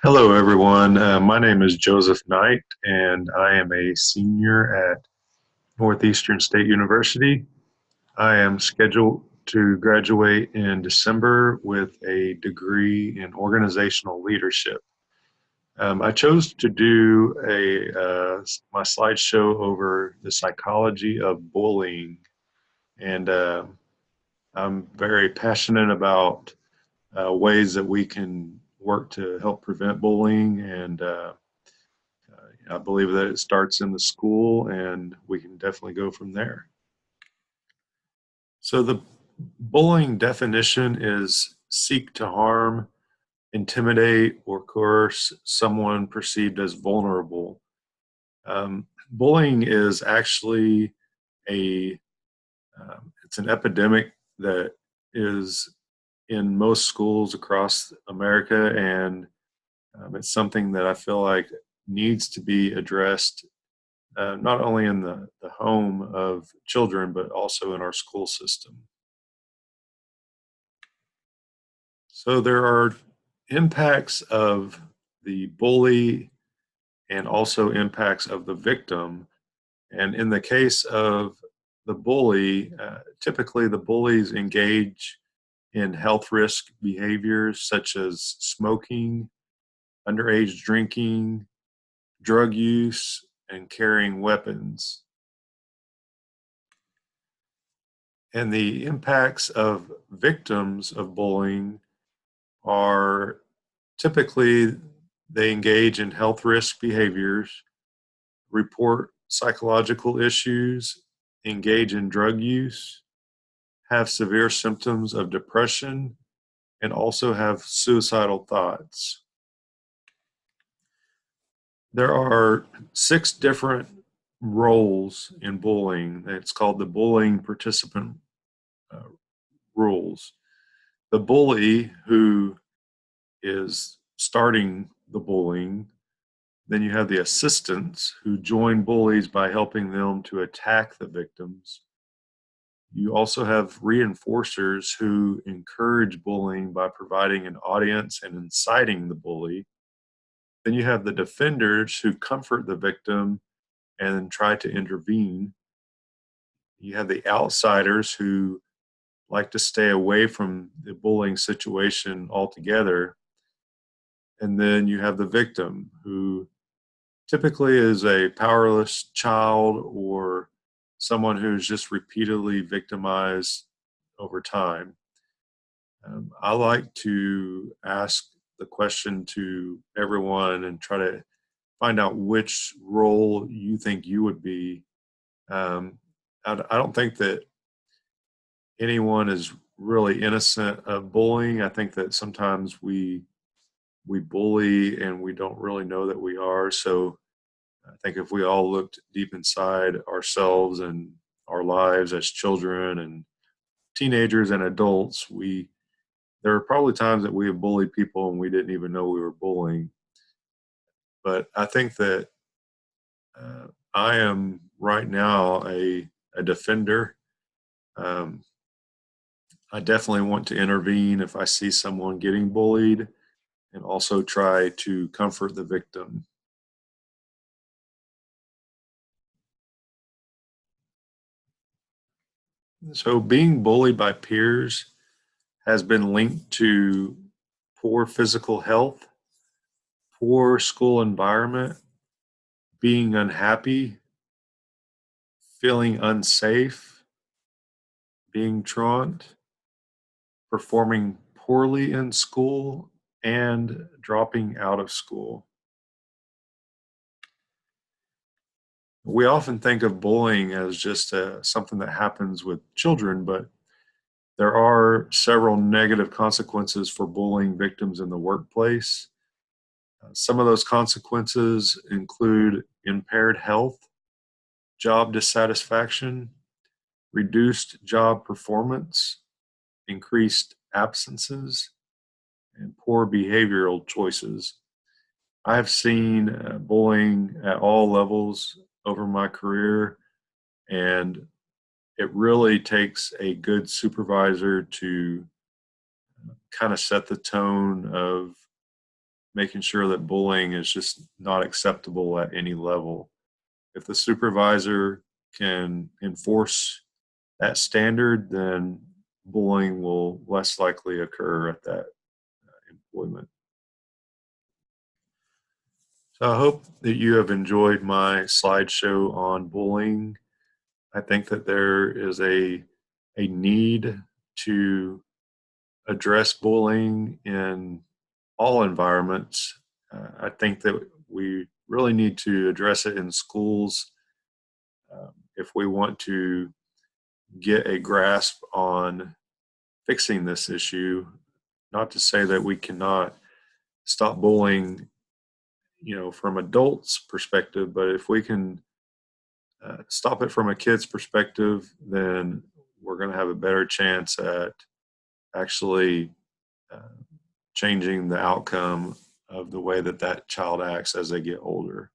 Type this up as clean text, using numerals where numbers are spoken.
Hello, everyone. My name is Joseph Knight, and I am a senior at Northeastern State University. I am scheduled to graduate in December with a degree in organizational leadership. I chose to do my slideshow over the psychology of bullying, and I'm very passionate about ways that we can work to help prevent bullying and I believe that it starts in the school and we can definitely go from there. So, the bullying definition is seek to harm, intimidate, or coerce someone perceived as vulnerable. Bullying is actually a it's an epidemic that is in most schools across America, and it's something that I feel like needs to be addressed not only in the home of children, but also in our school system. So there are impacts of the bully and also impacts of the victim. And in the case of the bully, typically the bullies engage in health risk behaviors such as smoking, underage drinking, drug use, and carrying weapons. And the impacts of victims of bullying are typically they engage in health risk behaviors, report psychological issues, engage in drug use, have severe symptoms of depression, and also have suicidal thoughts. There are six different roles in bullying. It's called the bullying participant uh, rules. The bully who is starting the bullying. Then you have the assistants who join bullies by helping them to attack the victims. You also have reinforcers who encourage bullying by providing an audience and inciting the bully. Then you have the defenders who comfort the victim and try to intervene. You have the outsiders who like to stay away from the bullying situation altogether. And then you have the victim who typically is a powerless child or someone who's just repeatedly victimized over time. I like to ask the question to everyone and try to find out which role you think you would be. Um, I don't think that anyone is really innocent of bullying. I think that sometimes we bully and we don't really know that we are. So I think if we all looked deep inside ourselves and our lives as children and teenagers and adults, we there are probably times that we have bullied people and we didn't even know we were bullying. But I think that I am right now a defender. Um, I definitely want to intervene if I see someone getting bullied and also try to comfort the victim. So being bullied by peers has been linked to poor physical health, poor school environment, being unhappy, feeling unsafe, being truant, performing poorly in school, and dropping out of school. We often think of bullying as just something that happens with children, but there are several negative consequences for bullying victims in the workplace. Some of those consequences include impaired health, job dissatisfaction, reduced job performance, increased absences, and poor behavioral choices. I have seen bullying at all levels over my career, and it really takes a good supervisor to kind of set the tone of making sure that bullying is just not acceptable at any level. If the supervisor can enforce that standard, then bullying will less likely occur at that employment. So I hope that you have enjoyed my slideshow on bullying. I think that there is a need to address bullying in all environments. I think that we really need to address it in schools if we want to get a grasp on fixing this issue. Not to say that we cannot stop bullying, from adults' perspective, but if we can stop it from a kid's perspective, then we're going to have a better chance at actually uh, changing the outcome of the way that that child acts as they get older.